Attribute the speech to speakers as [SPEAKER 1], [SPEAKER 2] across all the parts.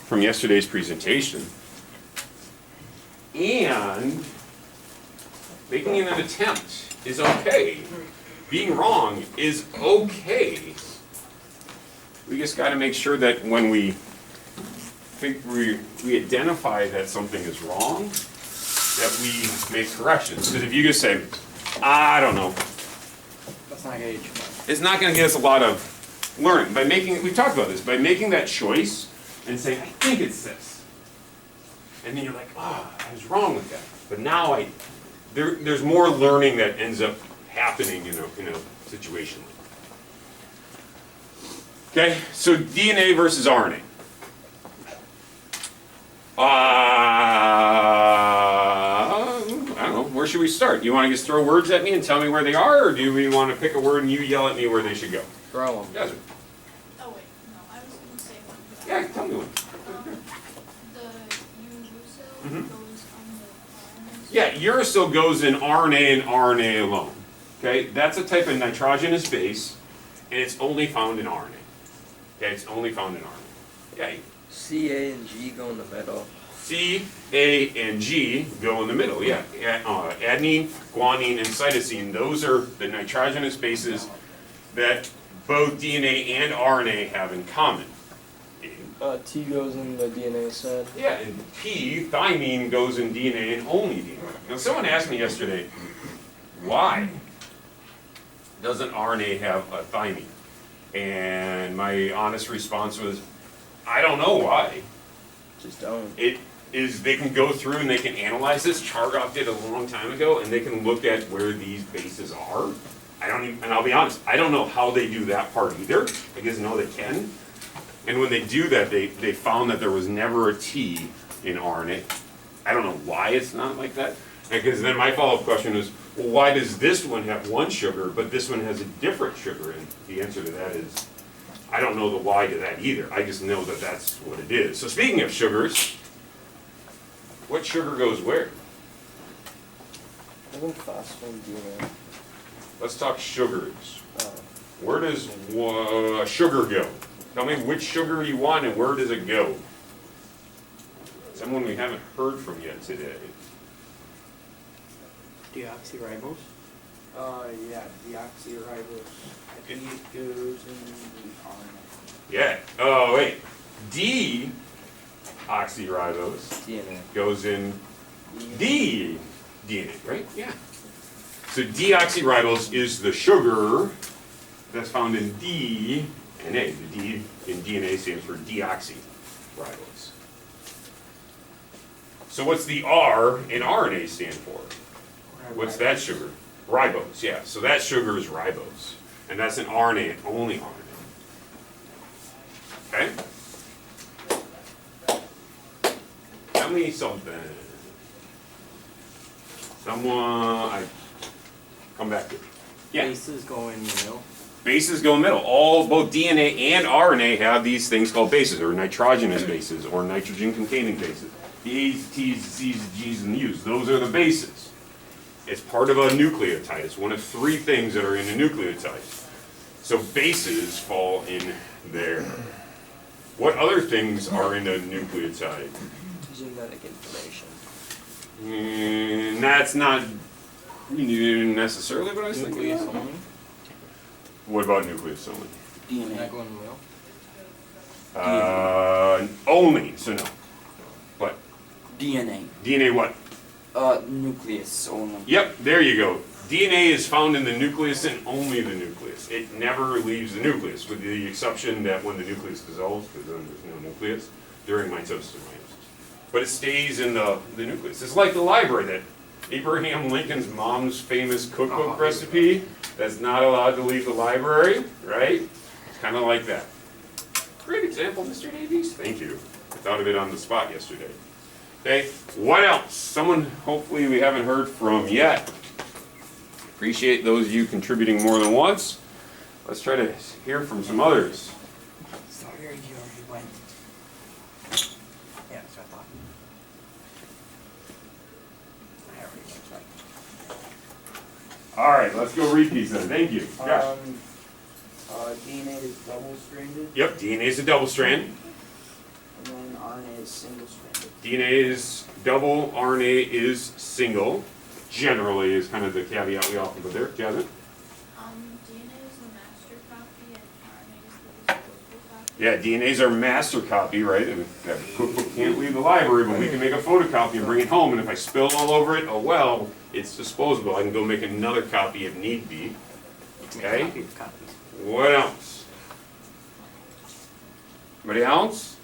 [SPEAKER 1] from yesterday's presentation. And making an attempt is okay. Being wrong is okay. We just got to make sure that when we identify that something is wrong, that we make corrections. Because if you just say, I don't know,
[SPEAKER 2] That's not going to get you much.
[SPEAKER 1] it's not going to get us a lot of learning. By making, we talked about this, by making that choice and saying, I think it's this. And then you're like, oh, I was wrong with that. But now there's more learning that ends up happening in a situation. Okay, so DNA versus RNA. I don't know, where should we start? You want to just throw words at me and tell me where they are, or do we want to pick a word and you yell at me where they should go?
[SPEAKER 2] Throw them.
[SPEAKER 1] Yes, sir.
[SPEAKER 3] Oh wait, no, I was going to say one.
[SPEAKER 1] Yeah, tell me one.
[SPEAKER 3] The uracil
[SPEAKER 1] Mhm.
[SPEAKER 3] goes on the RNA.
[SPEAKER 1] Yeah, uracil goes in RNA and RNA alone. Okay, that's a type of nitrogenous base, and it's only found in RNA. Okay, it's only found in RNA. Yeah,
[SPEAKER 2] C, A, and G go in the middle.
[SPEAKER 1] C, A, and G go in the middle, yeah. Adenine, guanine, and cytosine, those are the nitrogenous bases that both DNA and RNA have in common.
[SPEAKER 4] T goes in the DNA side.
[SPEAKER 1] Yeah, and P, thymine, goes in DNA and only DNA. Now, someone asked me yesterday, why doesn't RNA have a thymine? And my honest response was, I don't know why.
[SPEAKER 2] Just don't.
[SPEAKER 1] It is, they can go through and they can analyze this. Chargaff did a long time ago, and they can look at where these bases are. I don't even, and I'll be honest, I don't know how they do that part either. I just know they can. And when they do that, they found that there was never a T in RNA. I don't know why it's not like that. Because then my follow-up question is, well, why does this one have one sugar, but this one has a different sugar? And the answer to that is, I don't know the why to that either. I just know that that's what it is. So speaking of sugars, what sugar goes where?
[SPEAKER 4] I think phosphine DNA.
[SPEAKER 1] Let's talk sugars. Where does sugar go? Tell me which sugar you want and where does it go? Someone we haven't heard from yet today.
[SPEAKER 2] Deoxyribose?
[SPEAKER 5] Yeah, deoxyribose. I think it goes in the RNA.
[SPEAKER 1] Yeah. Oh, wait. Deoxyribose
[SPEAKER 2] DNA.
[SPEAKER 1] goes in D DNA, right? Yeah. So deoxyribose is the sugar that's found in DNA. The D in DNA stands for deoxyribose. So what's the R in RNA stand for? What's that sugar? Ribose, yeah. So that sugar is ribose. And that's an RNA and only RNA. Okay? Tell me something. Come back to it. Yeah.
[SPEAKER 2] Bases go in the middle.
[SPEAKER 1] Bases go in the middle. Both DNA and RNA have these things called bases, or nitrogenous bases, or nitrogen-containing bases. The A's, T's, C's, G's, and U's. Those are the bases. It's part of a nucleotide. It's one of three things that are in a nucleotide. So bases fall in there. What other things are in a nucleotide?
[SPEAKER 2] Genetic information.
[SPEAKER 1] That's not necessarily what I was thinking.
[SPEAKER 2] Nucleus
[SPEAKER 1] Of.
[SPEAKER 2] only.
[SPEAKER 1] What about nucleus only?
[SPEAKER 2] Not
[SPEAKER 5] DNA.
[SPEAKER 2] going in the middle.
[SPEAKER 1] Only, so no. What?
[SPEAKER 5] DNA.
[SPEAKER 1] DNA what?
[SPEAKER 5] Nucleus only.
[SPEAKER 1] Yep, there you go. DNA is found in the nucleus and only the nucleus. It never leaves the nucleus, with the exception that when the nucleus dissolves, because then there's no nucleus, during mitosis or meiosis. But it stays in the nucleus. It's like the library, that Abraham Lincoln's mom's famous cookbook recipe that's not allowed to leave the library, right? It's kind of like that. Great example, Mr. Davies. Thank you. I thought of it on the spot yesterday. Okay, what else? Someone hopefully we haven't heard from yet. Appreciate those of you contributing more than once. Let's try to hear from some others.
[SPEAKER 5] Sorry, you already went. Yeah, that's what I thought. I already went, right.
[SPEAKER 1] All right, let's go repeat then. Thank you. Josh.
[SPEAKER 5] DNA is double-stranded,
[SPEAKER 1] Yep, DNA is a double strand.
[SPEAKER 5] and then RNA is single-stranded.
[SPEAKER 1] DNA is double, RNA is single. Generally is kind of the caveat we often put there. Jasmine?
[SPEAKER 3] DNA is the master copy and RNA is the disposable copy.
[SPEAKER 1] Yeah, DNA's our master copy, right? And that cookbook can't leave the library, but we can make a photocopy and bring it home. And if I spill all over it, oh well, it's disposable. I can go make another copy if need be. Okay?
[SPEAKER 2] Copy of copies.
[SPEAKER 1] What else? Anybody else?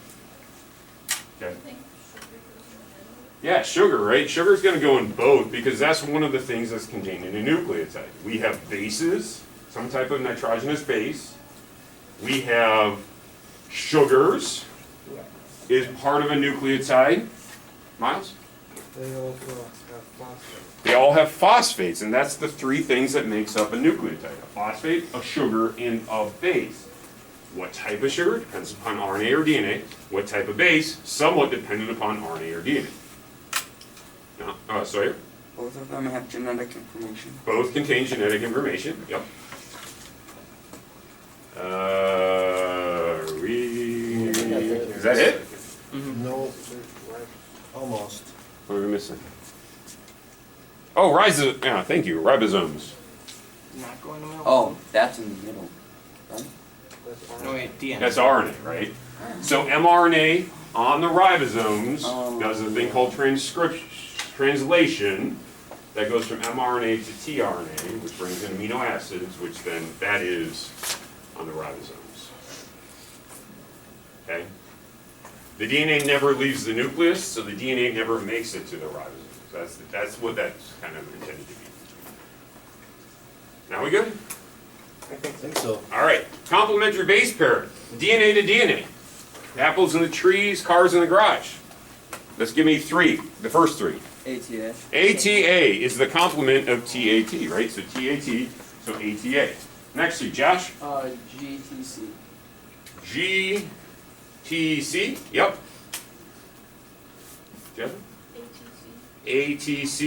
[SPEAKER 1] Okay.
[SPEAKER 3] I think sugar goes in the middle.
[SPEAKER 1] Yeah, sugar, right? Sugar's going to go in both because that's one of the things that's contained in a nucleotide. We have bases, some type of nitrogenous base. We have sugars is part of a nucleotide. Miles?
[SPEAKER 6] They also have phosphate.
[SPEAKER 1] They all have phosphates, and that's the three things that makes up a nucleotide. A phosphate, a sugar, and a base. What type of sugar? Depends upon RNA or DNA. What type of base? Somewhat dependent upon RNA or DNA. Now, Sawyer?
[SPEAKER 7] Both of them have genetic information.
[SPEAKER 1] Both contain genetic information. Yep. Is that it?
[SPEAKER 6] No, almost.
[SPEAKER 1] What are we missing? Oh, yeah, thank you. Ribosomes.
[SPEAKER 2] Not going in the middle?
[SPEAKER 7] Oh, that's in the middle. Right?
[SPEAKER 2] No, wait, DNA.
[SPEAKER 1] That's RNA, right? So mRNA on the ribosomes
[SPEAKER 7] Oh.
[SPEAKER 1] does a thing called translation that goes from mRNA to tRNA, which brings in amino acids, which then that is on the ribosomes. Okay? The DNA never leaves the nucleus, so the DNA never makes it to the ribosomes. That's what that's kind of intended to be. Now we good?
[SPEAKER 6] I think so.
[SPEAKER 1] All right, complementary base pair, DNA to DNA. Apples in the trees, cars in the garage. Let's give me three, the first three.
[SPEAKER 2] ATA.
[SPEAKER 1] ATA is the complement of TAT, right? So TAT, so ATA. Next three, Josh.
[SPEAKER 4] GTC.
[SPEAKER 1] GTC, yep. Jeff?
[SPEAKER 3] ATC.
[SPEAKER 1] ATC,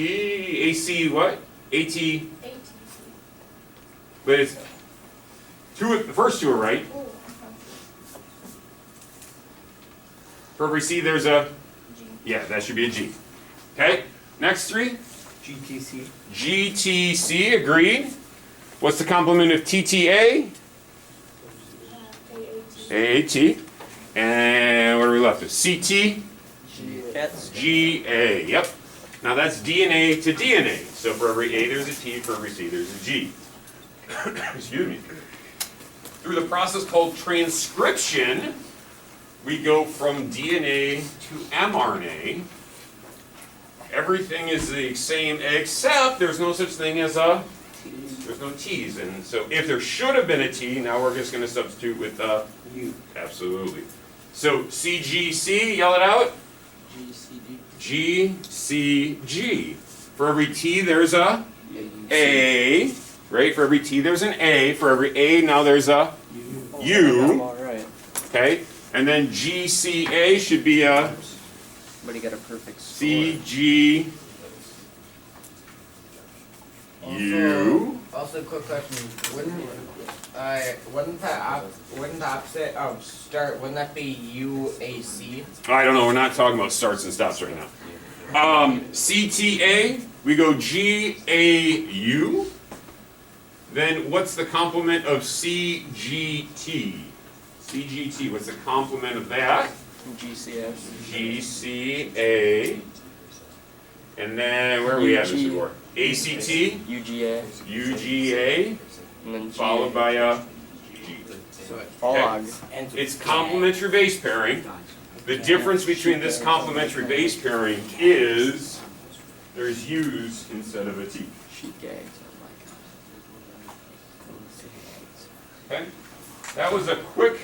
[SPEAKER 1] AC what? AT,
[SPEAKER 3] ATC.
[SPEAKER 1] but it's two, the first two are right.
[SPEAKER 3] Oh, I'm confused.
[SPEAKER 1] For every C there's a,
[SPEAKER 3] G.
[SPEAKER 1] yeah, that should be a G. Okay, next three.
[SPEAKER 2] GTC.
[SPEAKER 1] GTC, agreed. What's the complement of TTA?
[SPEAKER 3] AAT.
[SPEAKER 1] AAT. And what are we left with? CT?
[SPEAKER 2] Cats.
[SPEAKER 1] GA, yep. Now that's DNA to DNA. So for every A there's a T, for every C there's a G. Excuse me. Through the process called transcription, we go from DNA to mRNA. Everything is the same except there's no such thing as a, there's no T's. And so if there should have been a T, now we're just going to substitute with a U. Absolutely. So CGC, yell it out.
[SPEAKER 4] GCD.
[SPEAKER 1] GCG. For every T there's a A, right? For every T there's an A. For every A now there's a
[SPEAKER 4] I'm
[SPEAKER 1] U.
[SPEAKER 4] all right.
[SPEAKER 1] Okay? And then GCA should be a
[SPEAKER 2] But you got a perfect score.
[SPEAKER 1] CG U.
[SPEAKER 8] Also, quick question: wouldn't the opposite of start? Wouldn't that be UAC?
[SPEAKER 1] I don't know, we're not talking about starts and stops right now. CTA, we go GAU. Then what's the complement of CGT? CGT, what's the complement of that?
[SPEAKER 4] GCS.
[SPEAKER 1] GCA. And then where are we at, Mr. Gore? ACT,
[SPEAKER 4] UGA.
[SPEAKER 1] UGA,
[SPEAKER 4] And then
[SPEAKER 1] followed by a G.
[SPEAKER 8] So it
[SPEAKER 4] FOG.
[SPEAKER 8] ends with
[SPEAKER 1] It's complementary base pairing. The difference between this complementary base pairing is there's U's instead of a T.
[SPEAKER 2] Sheet gags.
[SPEAKER 1] Okay? That was a quick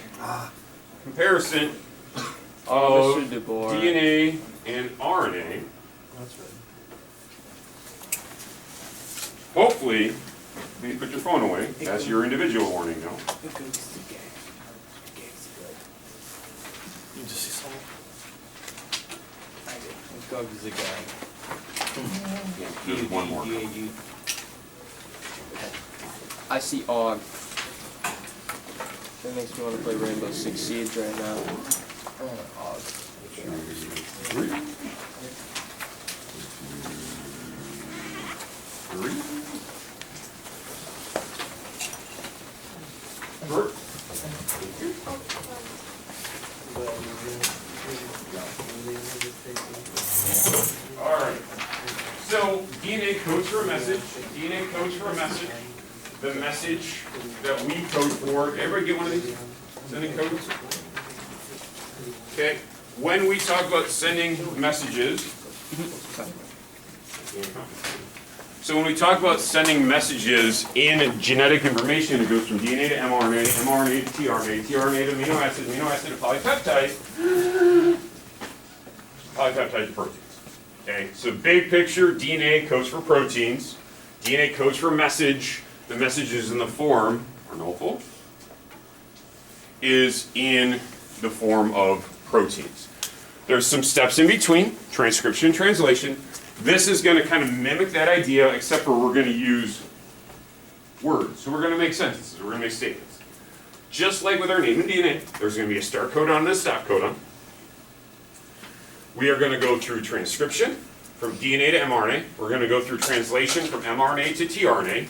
[SPEAKER 1] comparison
[SPEAKER 4] Oh,
[SPEAKER 1] of
[SPEAKER 4] Mr. DeBoer.
[SPEAKER 1] DNA and RNA.
[SPEAKER 6] That's right.
[SPEAKER 1] Hopefully, please put your phone away. That's your individual warning now.
[SPEAKER 6] You just see someone?
[SPEAKER 2] Gug's the guy.
[SPEAKER 1] Just one more.
[SPEAKER 4] I see Og. That makes me want to play Rainbow Six Siege right now.
[SPEAKER 8] Og.
[SPEAKER 1] 3. 3. Bert? Alright. So DNA codes for a message. DNA codes for a message. The message that we code for. Everybody get one of these? Sending codes? Okay. When we talk about sending messages, so when we talk about sending messages in genetic information, it goes from DNA to mRNA, mRNA to tRNA, tRNA to amino acid to polypeptide, polypeptide to proteins. Okay, so big picture, DNA codes for proteins, DNA codes for message, the message is in the form, Arnolfo, is in the form of proteins. There's some steps in between, transcription and translation. This is going to kind of mimic that idea, except for we're going to use words. So we're going to make sentences, we're going to make statements. Just like with our name and DNA, there's going to be a start codon and a stop codon. We are going to go through transcription from DNA to mRNA. We're going to go through translation from mRNA to tRNA.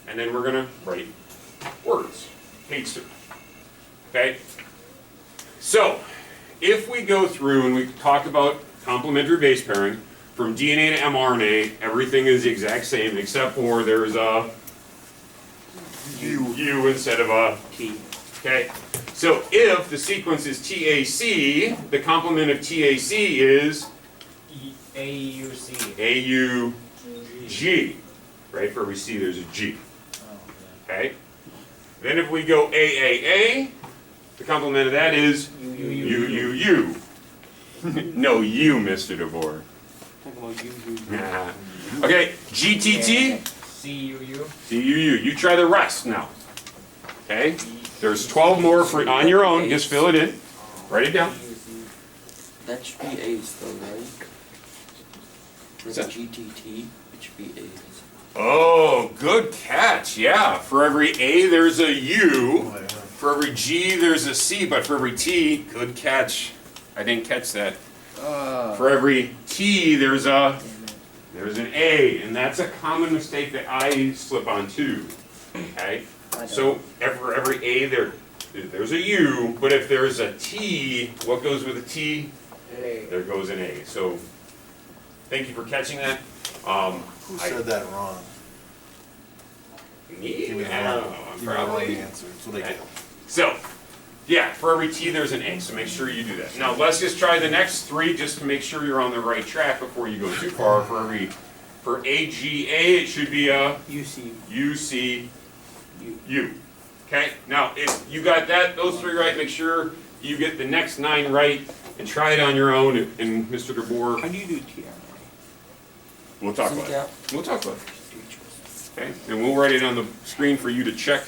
[SPEAKER 1] And then we're going to write words, page 2. Okay? So, if we go through and we talk about complementary base pairing, from DNA to mRNA, everything is the exact same except for there's a U instead of a
[SPEAKER 2] T.
[SPEAKER 1] Okay? So if the sequence is TAC, the complement of TAC is
[SPEAKER 8] AUC.
[SPEAKER 1] AUG. Right? For every C there's a G. Okay? Then if we go AAA, the complement of that is UUU. No, you, Mr. DeVore. Okay, GTT,
[SPEAKER 8] CUU.
[SPEAKER 1] CUU. You try the rest now. Okay? There's 12 more for on your own. Just fill it in. Write it down.
[SPEAKER 7] That should be A's though, right? For
[SPEAKER 1] What's
[SPEAKER 7] the
[SPEAKER 1] that?
[SPEAKER 7] GTT, it should be A's.
[SPEAKER 1] Oh, good catch. Yeah, for every A there's a U. For every G there's a C, but for every T, good catch. I didn't catch that. For every T there's an A, and that's a common mistake that I slip on too. Okay? So for every A there's a U, but if there's a T, what goes with a T?
[SPEAKER 5] A.
[SPEAKER 1] There goes an A. So thank you for catching that.
[SPEAKER 6] Who said that wrong?
[SPEAKER 1] Me?
[SPEAKER 6] Give me the
[SPEAKER 1] Yeah,
[SPEAKER 6] wrong, give me the wrong
[SPEAKER 1] probably.
[SPEAKER 6] answer. That's what I get.
[SPEAKER 1] So, yeah, for every T there's an A, so make sure you do that. Now let's just try the next 3 just to make sure you're on the right track before you go too far. For AGA it should be a UCU. Okay, now if you got those 3 right, make sure you get the next 9 right and try it on your own. And Mr. DeBoer,
[SPEAKER 2] How do you do TRNA?
[SPEAKER 1] we'll talk about it. We'll talk about it. Okay, and we'll write it on the screen for you to check.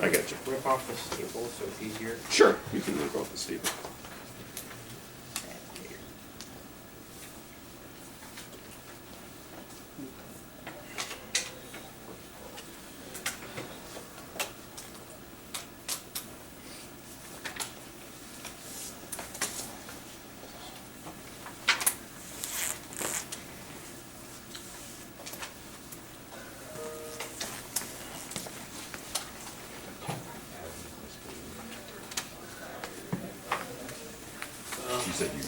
[SPEAKER 1] I got you.
[SPEAKER 8] Rip off the staple so it's easier.
[SPEAKER 1] Sure, you can rip off the staple. She said you.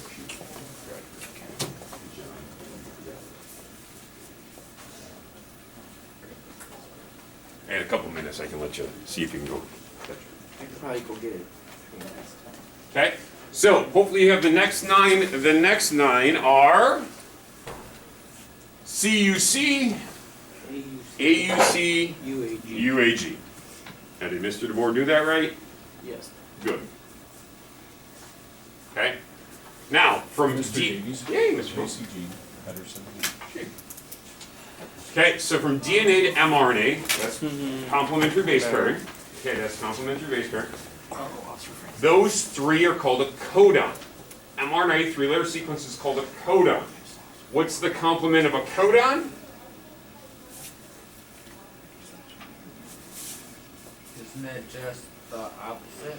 [SPEAKER 1] And a couple minutes, I can let you see if you can go.
[SPEAKER 2] I could probably go get it.
[SPEAKER 1] Okay, so hopefully you have the next 9. The next 9 are CUC, AUC,
[SPEAKER 2] UAG.
[SPEAKER 1] UAG. Now, did Mr. DeBoer do that right?
[SPEAKER 2] Yes.
[SPEAKER 1] Good. Okay. Now, from
[SPEAKER 6] Mr.
[SPEAKER 1] D.
[SPEAKER 6] Davies?
[SPEAKER 1] Yay, Mr. Davies.
[SPEAKER 6] G. Pedersen.
[SPEAKER 1] Okay, so from DNA to mRNA, that's complementary base pairing. Okay, that's complementary base pairing. Those 3 are called a codon. mRNA 3-letter sequence is called a codon. What's the complement of a codon?
[SPEAKER 8] Isn't it just the opposite?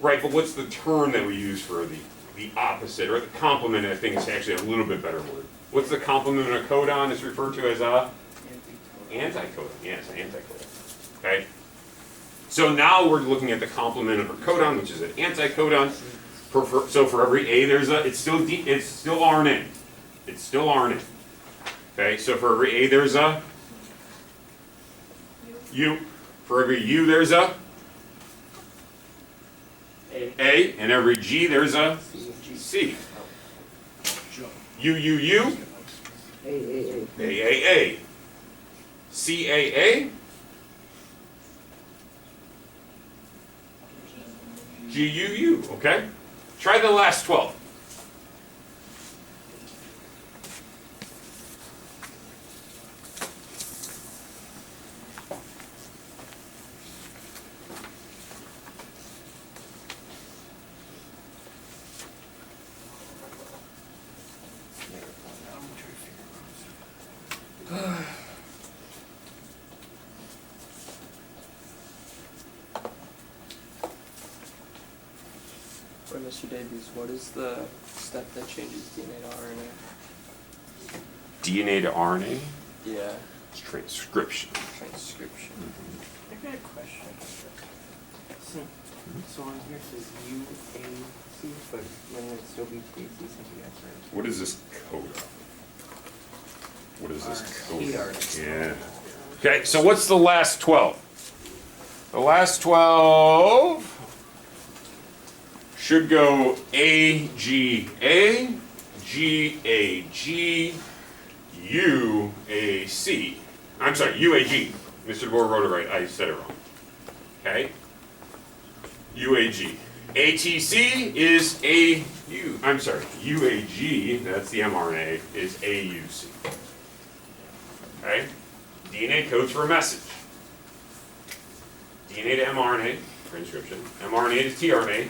[SPEAKER 1] Right, but what's the term that we use for the opposite, or the complement? I think is actually a little bit better word. What's the complement of codon? It's referred to as a anticodon. Yes, anticodon. Okay. So now we're looking at the complement of a codon, which is an anticodon. So for every A, there's a. It's still RNA. It's still RNA. Okay. So for every A, there's a U. For every U, there's a A, and every G, there's a C. U, U, U, A, A, C, A, A, G, U, U, okay? Try the last 12.
[SPEAKER 4] Or Mr. Davies, what is the step that changes DNA to RNA?
[SPEAKER 1] DNA to RNA,
[SPEAKER 4] Yeah,
[SPEAKER 1] it's transcription.
[SPEAKER 4] transcription.
[SPEAKER 2] I got a question. So on here it says UAC, but wouldn't it still be TAC since you guys are?
[SPEAKER 1] What is this code of? What is this code of? Yeah. Okay, so what's the last 12? The last 12 should go AGA, GAG, UAC. I'm sorry, UAG. Mr. DeBoer wrote it right. I said it wrong. Okay? UAG. ATC is AU. I'm sorry, UAG, that's the mRNA, is AUC. Okay? DNA codes for a message. DNA to mRNA, transcription. mRNA to tRNA,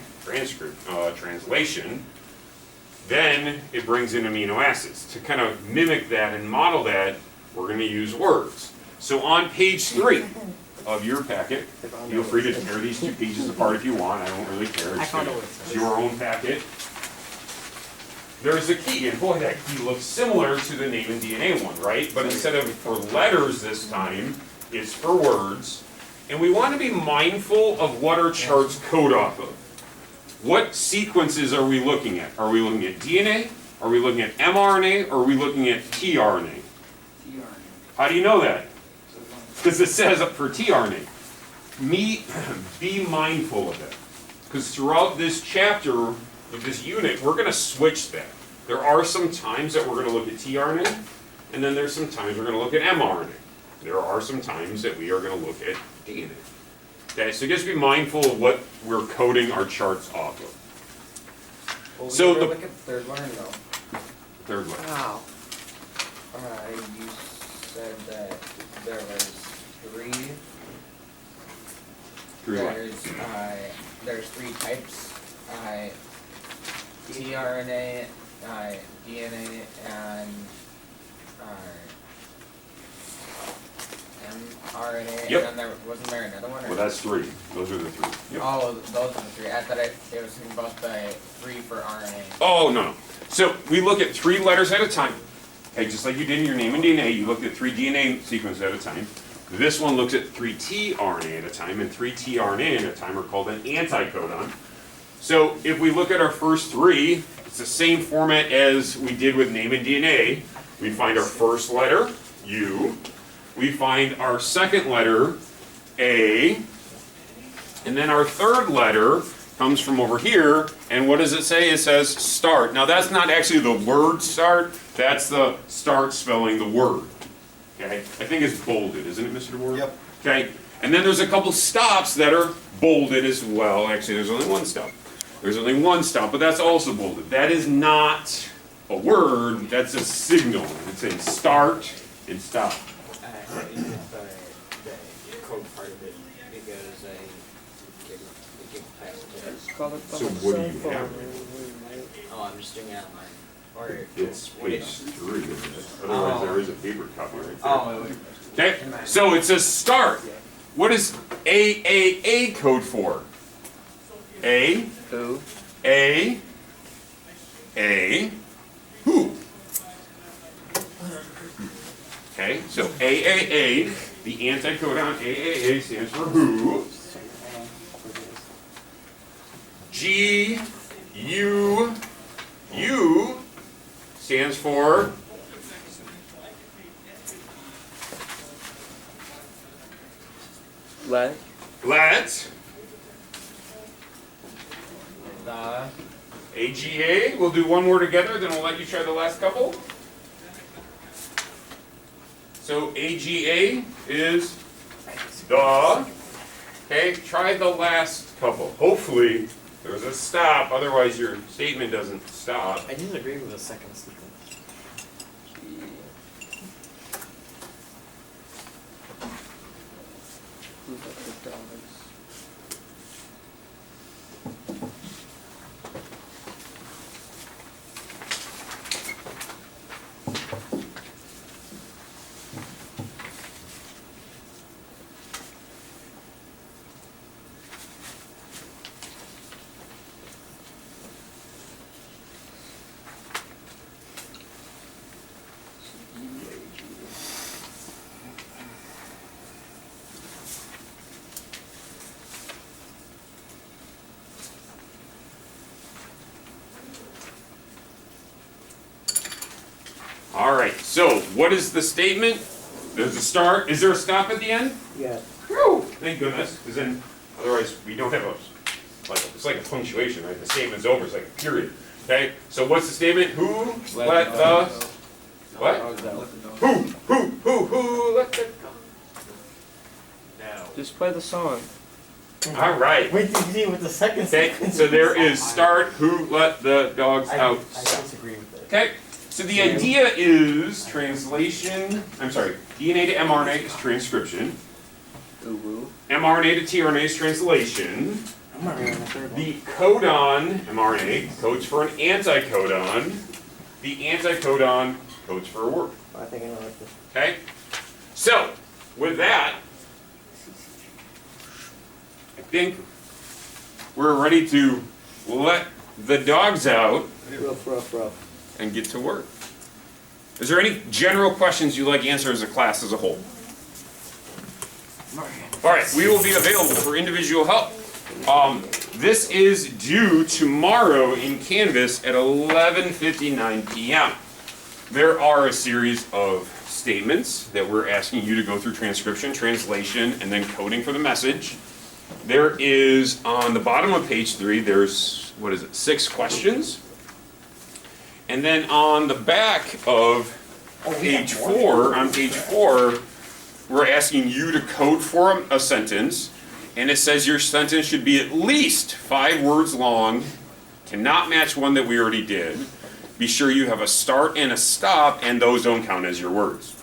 [SPEAKER 1] translation. Then it brings in amino acids. To kind of mimic that and model that, we're going to use words. So on page 3 of your packet, feel free to tear these two pages apart if you want. I don't really care. It's your own packet. There's a key, and boy, that key looks similar to the name and DNA one, right? But instead of for letters this time, it's for words. And we want to be mindful of what our charts code off of. What sequences are we looking at? Are we looking at DNA? Are we looking at mRNA? Or are we looking at tRNA? How do you know that? Because it says for tRNA. Be mindful of that. Because throughout this chapter, with this unit, we're going to switch that. There are some times that we're going to look at tRNA, and then there's some times we're going to look at mRNA. There are some times that we are going to look at DNA. Okay, so just be mindful of what we're coding our charts off of.
[SPEAKER 8] Well,
[SPEAKER 1] So
[SPEAKER 8] we
[SPEAKER 1] the-
[SPEAKER 8] were looking at third one or no?
[SPEAKER 1] Third one.
[SPEAKER 2] Wow.
[SPEAKER 8] You said that there was three. There's three types. tRNA, DNA, and mRNA.
[SPEAKER 1] Yep.
[SPEAKER 8] And then wasn't there another one? Or?
[SPEAKER 1] Well, that's 3. Those are the 3. Yep.
[SPEAKER 8] Oh, those are the three. I thought it was about the 3 for RNA.
[SPEAKER 1] Oh, no. So we look at 3 letters at a time. Okay, just like you did in your name and DNA, you looked at 3 DNA sequences at a time. This one looks at 3 tRNA at a time, and 3 tRNA at a time are called an anticodon. So if we look at our first 3, it's the same format as we did with name and DNA. We find our first letter, U. We find our second letter, A. And then our third letter comes from over here, and what does it say? It says start. Now that's not actually the word start, that's the start spelling the word. Okay, I think it's bolded, isn't it, Mr. DeBoer?
[SPEAKER 6] Yep.
[SPEAKER 1] Okay, and then there's a couple stops that are bolded as well. Actually, there's only one stop. There's only one stop, but that's also bolded. That is not a word, that's a signal. It's saying start and stop.
[SPEAKER 5] The code part of it, because I get past it.
[SPEAKER 4] Call it
[SPEAKER 1] So what do you have?
[SPEAKER 5] Oh, I'm just doing it online. Or
[SPEAKER 1] It's
[SPEAKER 5] what
[SPEAKER 1] page
[SPEAKER 5] is-
[SPEAKER 1] 3, isn't it? Otherwise, there is a paper copy right there.
[SPEAKER 5] Oh, wait.
[SPEAKER 1] Okay, so it says start. What does AAA code for? A,
[SPEAKER 4] Who?
[SPEAKER 1] A, who. Okay, so A, the anticodon AAA stands for who. G, U, U stands for
[SPEAKER 4] Let.
[SPEAKER 1] let.
[SPEAKER 8] The.
[SPEAKER 1] AGA, we'll do one more together, then we'll let you try the last couple. So AGA is the. Okay, try the last couple. Hopefully there's a stop, otherwise your statement doesn't stop.
[SPEAKER 2] I didn't agree with the second sequence.
[SPEAKER 4] Who let the dogs?
[SPEAKER 1] All right, so what is the statement? There's a start. Is there a stop at the end?
[SPEAKER 2] Yeah.
[SPEAKER 1] Whew, thank goodness, because then otherwise we don't have a, it's like a punctuation, right? The statement's over, it's like a period. Okay, so what's the statement? Who let the, what? Who let the,
[SPEAKER 4] Just play the song.
[SPEAKER 1] all right.
[SPEAKER 2] Wait, did you see with the second
[SPEAKER 1] Okay,
[SPEAKER 2] sequence?
[SPEAKER 1] so there is start, who let the dogs
[SPEAKER 2] I
[SPEAKER 1] out.
[SPEAKER 2] disagree with it.
[SPEAKER 1] Okay, so the idea is translation, DNA to mRNA is transcription.
[SPEAKER 4] Ooh.
[SPEAKER 1] mRNA to tRNA is translation.
[SPEAKER 2] I'm not reading the third one.
[SPEAKER 1] The codon, mRNA, codes for an anticodon. The anticodon codes for a word.
[SPEAKER 2] I think I know like this.
[SPEAKER 1] Okay? So, with that, I think we're ready to let the dogs out
[SPEAKER 2] Rough.
[SPEAKER 1] and get to work. Is there any general questions you'd like answered as a class as a whole? All right, we will be available for individual help. This is due tomorrow in Canvas at 11:59 p.m. There are a series of statements that we're asking you to go through: transcription, translation, and then coding for the message. There is, on the bottom of page 3, there's, 6 questions. And then on the back of page 4, we're asking you to code for a sentence, and it says your sentence should be at least 5 words long, cannot match one that we already did. Be sure you have a start and a stop, and those don't count as your words.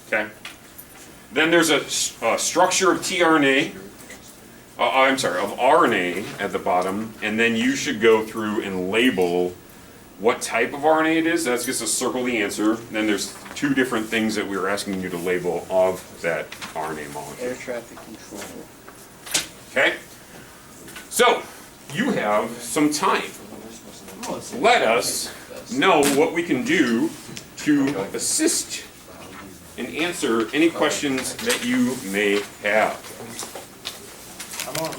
[SPEAKER 1] Okay? Then there's a structure of tRNA, of RNA at the bottom, and then you should go through and label what type of RNA it is. That's just a circle the answer. Then there's 2 different things that we were asking you to label of that RNA molecule.
[SPEAKER 4] Air traffic control.
[SPEAKER 1] Okay? So, you have some time. Let us know what we can do to assist and answer any questions that you may have.
[SPEAKER 2] I'm on